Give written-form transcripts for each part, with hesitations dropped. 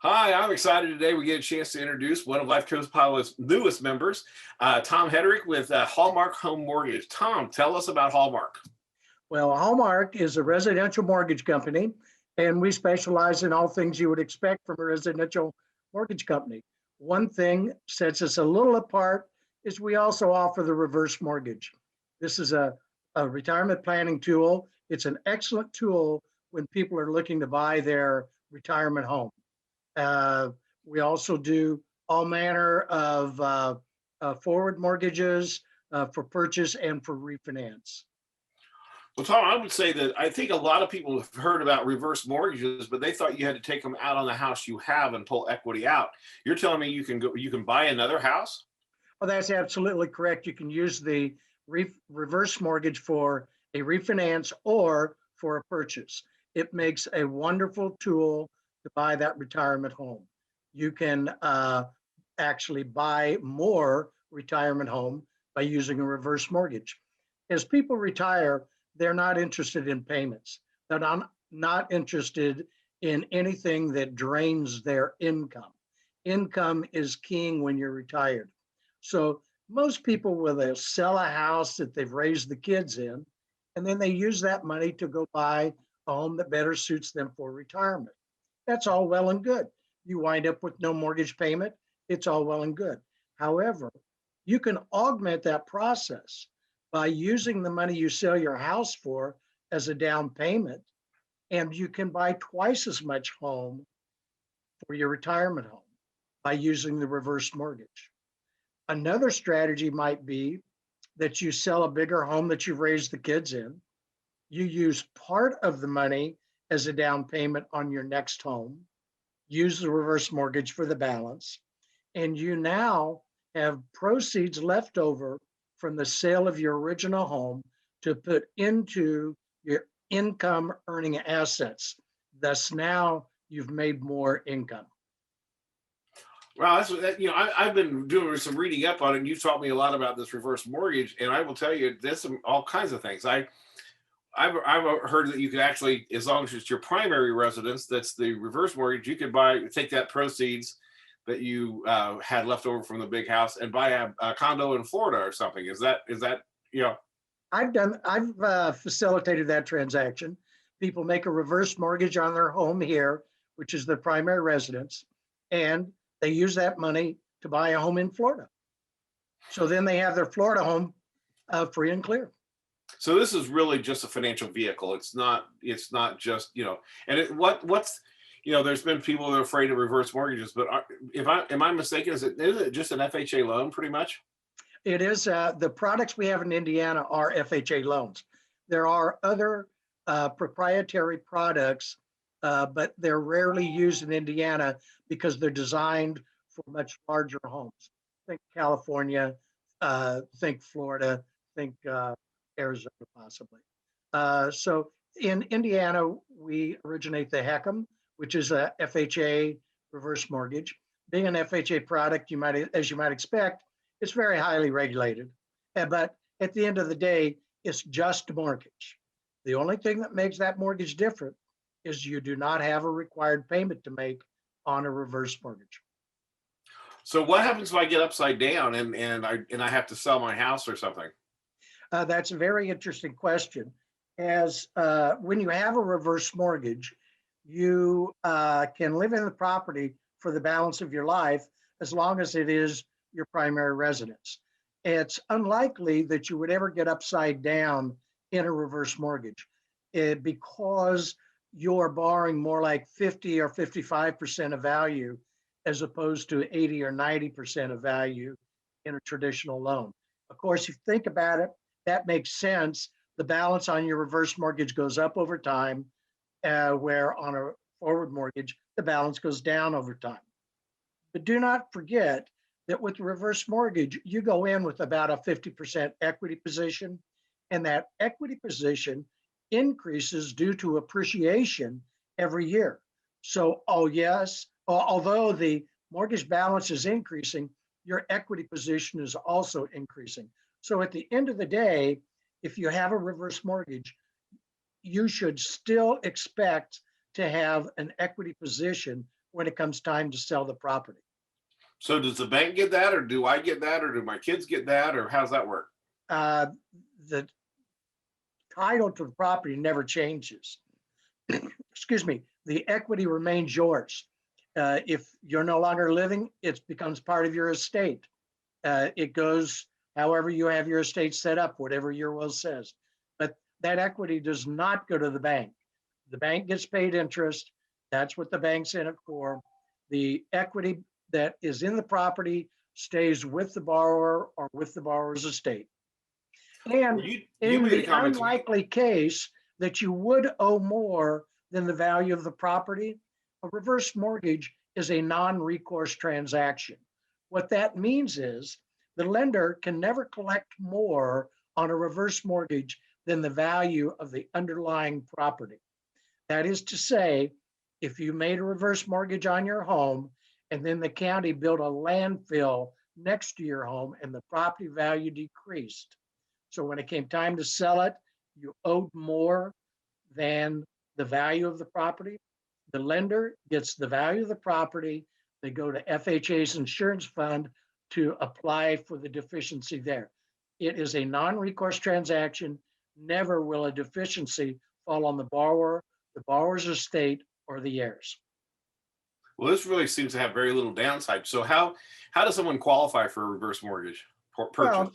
Hi, I'm excited today. We get a chance to introduce one of Life Coach Pilot's newest members, Tom Hedderich with Hallmark Home Mortgage. Tom, tell us about Hallmark. Well, Hallmark is a residential mortgage company, and we specialize in all things you would expect from a residential mortgage company. One thing sets us a little apart is we also offer the reverse mortgage. This is a retirement planning tool. It's an excellent tool when people are looking to buy their retirement home. Uh, we also do all manner of forward mortgages for purchase and for refinance. Well, Tom, I would say that I think a lot of people have heard about reverse mortgages, but they thought you had to take them out on the house you have and pull equity out. You're telling me you can buy another house? Well, that's absolutely correct. You can use the reverse mortgage for a refinance or for a purchase. It makes a wonderful tool to buy that retirement home. You can actually buy more retirement home by using a reverse mortgage. As people retire, they're not interested in payments. They're not interested in anything that drains their income. Income is king when you're retired. So most people will sell a house that they've raised the kids in, and then they use that money to go buy a home that better suits them for retirement. That's all well and good. You wind up with no mortgage payment. It's all well and good. However, you can augment that process by using the money you sell your house for as a down payment, and you can buy twice as much home for your retirement home by using the reverse mortgage. Another strategy might be that you sell a bigger home that you've raised the kids in. You use part of the money as a down payment on your next home, use the reverse mortgage for the balance, and you now have proceeds left over from the sale of your original home to put into your income earning assets. Thus, now you've made more income. Well, I've been doing some reading up on it, and you've taught me a lot about this reverse mortgage. And I will tell you, there's all kinds of things. I've heard that you could actually, as long as it's your primary residence, that's the reverse mortgage, you could take that proceeds that you had left over from the big house and buy a condo in Florida or something. Is that you know? I've facilitated that transaction. People make a reverse mortgage on their home here, which is their primary residence, and they use that money to buy a home in Florida. So then they have their Florida home free and clear. So this is really just a financial vehicle. It's not. It's not just. And what's. There's been people that are afraid of reverse mortgages, but if am I mistaken? Is it just an FHA loan, pretty much? It is the products we have in Indiana are FHA loans. There are other proprietary products, but they're rarely used in Indiana because they're designed for much larger homes. Think California, think Florida, think Arizona possibly. So in Indiana, we originate the HECM, which is a FHA reverse mortgage. Being an FHA product, as you might expect, it's very highly regulated. But at the end of the day, it's just a mortgage. The only thing that makes that mortgage different is you do not have a required payment to make on a reverse mortgage. So what happens if I get upside down and I have to sell my house or something? That's a very interesting question. As when you have a reverse mortgage, you can live in the property for the balance of your life as long as it is your primary residence. It's unlikely that you would ever get upside down in a reverse mortgage because you're borrowing more like 50 or 55% of value as opposed to 80 or 90% of value in a traditional loan. Of course, if you think about it, that makes sense. The balance on your reverse mortgage goes up over time, where on a forward mortgage, the balance goes down over time. But do not forget that with reverse mortgage, you go in with about a 50% equity position, and that equity position increases due to appreciation every year. So, oh yes, although the mortgage balance is increasing, your equity position is also increasing. So at the end of the day, if you have a reverse mortgage, you should still expect to have an equity position when it comes time to sell the property. So does the bank get that, or do I get that, or do my kids get that, or how does that work? Uh, the title to the property never changes. Excuse me, the equity remains yours. If you're no longer living, it becomes part of your estate. It goes however you have your estate set up, whatever your will says. But that equity does not go to the bank. The bank gets paid interest. That's what the bank's in it for. The equity that is in the property stays with the borrower or with the borrower's estate. Well, And you in made a the comment to me. unlikely case that you would owe more than the value of the property, a reverse mortgage is a non-recourse transaction. What that means is the lender can never collect more on a reverse mortgage than the value of the underlying property. That is to say, if you made a reverse mortgage on your home and then the county built a landfill next to your home and the property value decreased. So when it came time to sell it, you owed more than the value of the property. The lender gets the value of the property. They go to FHA's insurance fund to apply for the deficiency there. It is a non-recourse transaction. Never will a deficiency fall on the borrower, the borrower's estate, or the heirs. Well, this really seems to have very little downside. So how does someone qualify for a reverse mortgage purchase? Well,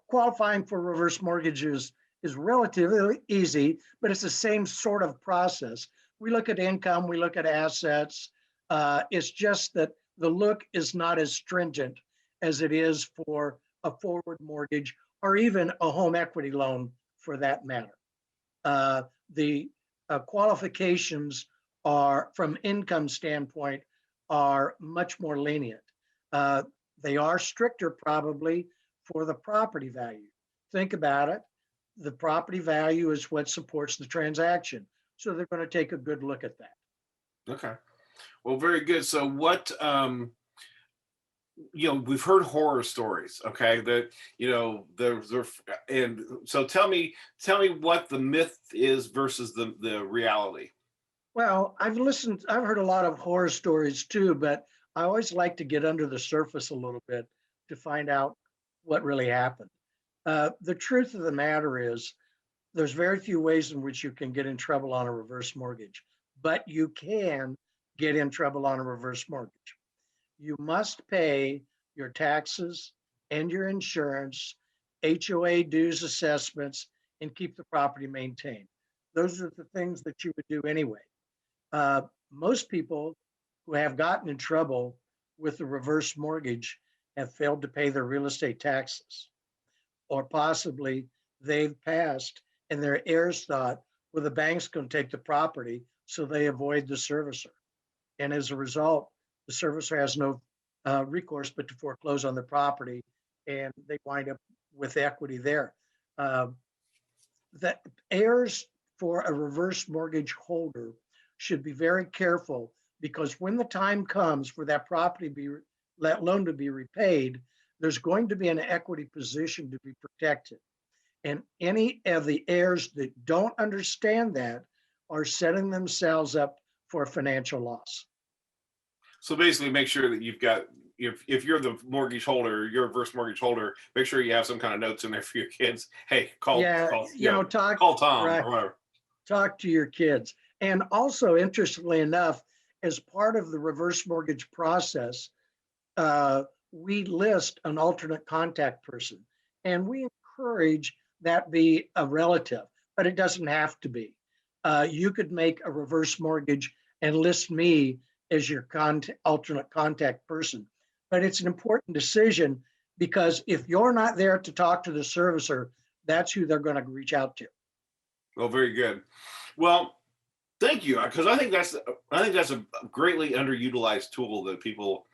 qualifying for reverse mortgages is relatively easy, but it's the same sort of process. We look at income, we look at assets. It's just that the look is not as stringent as it is for a forward mortgage or even a home equity loan for that matter. The qualifications are, from income standpoint, are much more lenient. They are stricter probably for the property value. Think about it. The property value is what supports the transaction. So they're going to take a good look at that. Okay. Well, very good. So we've heard horror stories, okay, that, and so tell me what the myth is versus the reality. Well, I've heard a lot of horror stories too, but I always like to get under the surface a little bit to find out what really happened. The truth of the matter is there's very few ways in which you can get in trouble on a reverse mortgage, but you can get in trouble on a reverse mortgage. You must pay your taxes and your insurance, HOA dues, assessments, and keep the property maintained. Those are the things that you would do anyway. Most people who have gotten in trouble with the reverse mortgage have failed to pay their real estate taxes, or possibly they've passed and their heirs thought, well, the bank's going to take the property, so they avoid the servicer. And as a result, the servicer has no recourse but to foreclose on the property, and they wind up with equity there. The heirs for a reverse mortgage holder should be very careful, because when the time comes for that loan to be repaid, there's going to be an equity position to be protected. And any of the heirs that don't understand that are setting themselves up for financial loss. So basically, make sure that you've got, if you're the mortgage holder, you're a reverse mortgage holder, make sure you have some kind of notes in there for your kids. Hey, call Tom, right, or whatever. Talk to your kids. And also, interestingly enough, as part of the reverse mortgage process, we list an alternate contact person, and we encourage that be a relative, but it doesn't have to be. You could make a reverse mortgage and list me as your alternate contact person. But it's an important decision, because if you're not there to talk to the servicer, that's who they're going to reach out to. Well, very good. Well, thank you, because I think that's a greatly underutilized tool that people.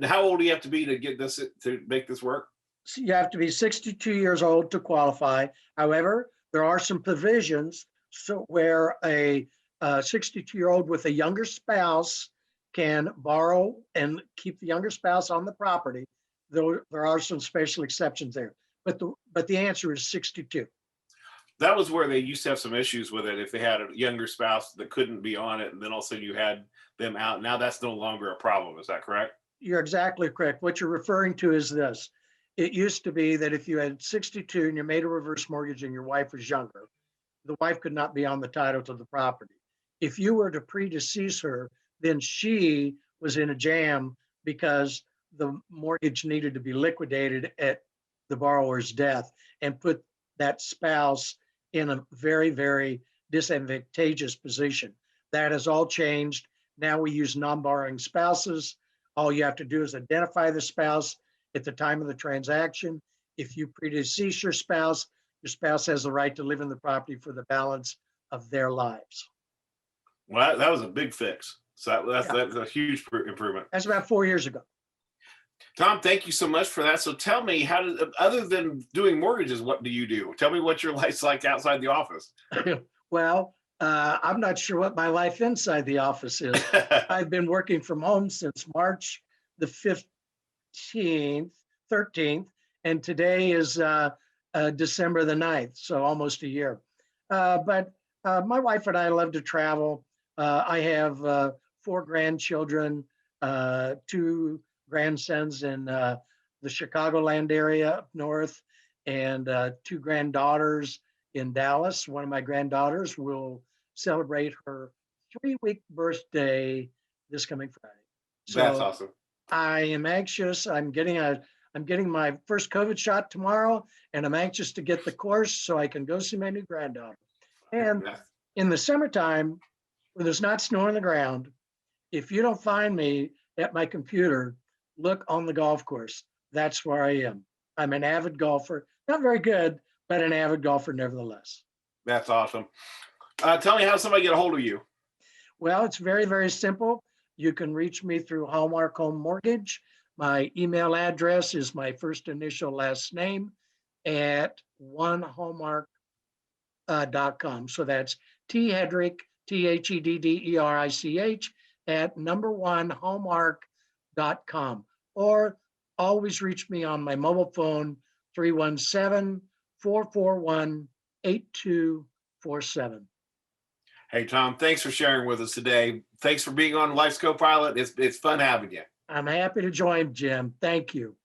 How old do you have to be to get this, to make this work? So you have to be 62 years old to qualify. However, there are some provisions where a 62-year-old with a younger spouse can borrow and keep the younger spouse on the property. There are some special exceptions there, but the answer is 62. That was where they used to have some issues with it if they had a younger spouse that couldn't be on it, and then all of a sudden you had them out. Now that's no longer a problem. Is that correct? You're exactly correct. What you're referring to is this. It used to be that if you had 62 and you made a reverse mortgage and your wife was younger, the wife could not be on the title to the property. If you were to predecease her, then she was in a jam because the mortgage needed to be liquidated at the borrower's death and put that spouse in a very, very disadvantageous position. That has all changed. Now we use non-borrowing spouses. All you have to do is identify the spouse at the time of the transaction. If you predecease your spouse has the right to live in the property for the balance of their lives. Well, that was a big fix. So Yeah. that's a huge improvement. That's about 4 years ago. Tom, thank you so much for that. So tell me, how did, other than doing mortgages, what do you do? Tell me what your life's like outside the office. Well, I'm not sure what my life inside the office is. I've been working from home since March the 15th, 13th, and today is December the 9th, so almost a year. But my wife and I love to travel. I have 4 grandchildren, 2 grandsons in the Chicagoland area up north, and 2 granddaughters in Dallas. One of my granddaughters will celebrate her 3-week birthday this coming Friday. So That's awesome. I am anxious. I'm getting my first COVID shot tomorrow, and I'm anxious to get the course so I can go see my new granddaughter. And in the summertime, when there's not snow on the ground, if you don't find me at my computer, look on the golf course. That's where I am. I'm an avid golfer, not very good, but an avid golfer nevertheless. That's awesome. Tell me how somebody get a hold of you. Well, it's very, very simple. You can reach me through Hallmark Home Mortgage. My email address is my first initial last name at onehallmark.com. So that's T Hedderich, THEDDERICH at #1hallmark.com. Or always reach me on my mobile phone, 317-441-8247. Hey, Tom, thanks for sharing with us today. Thanks for being on Life's Co-Pilot. It's fun having you. I'm happy to join, Jim. Thank you.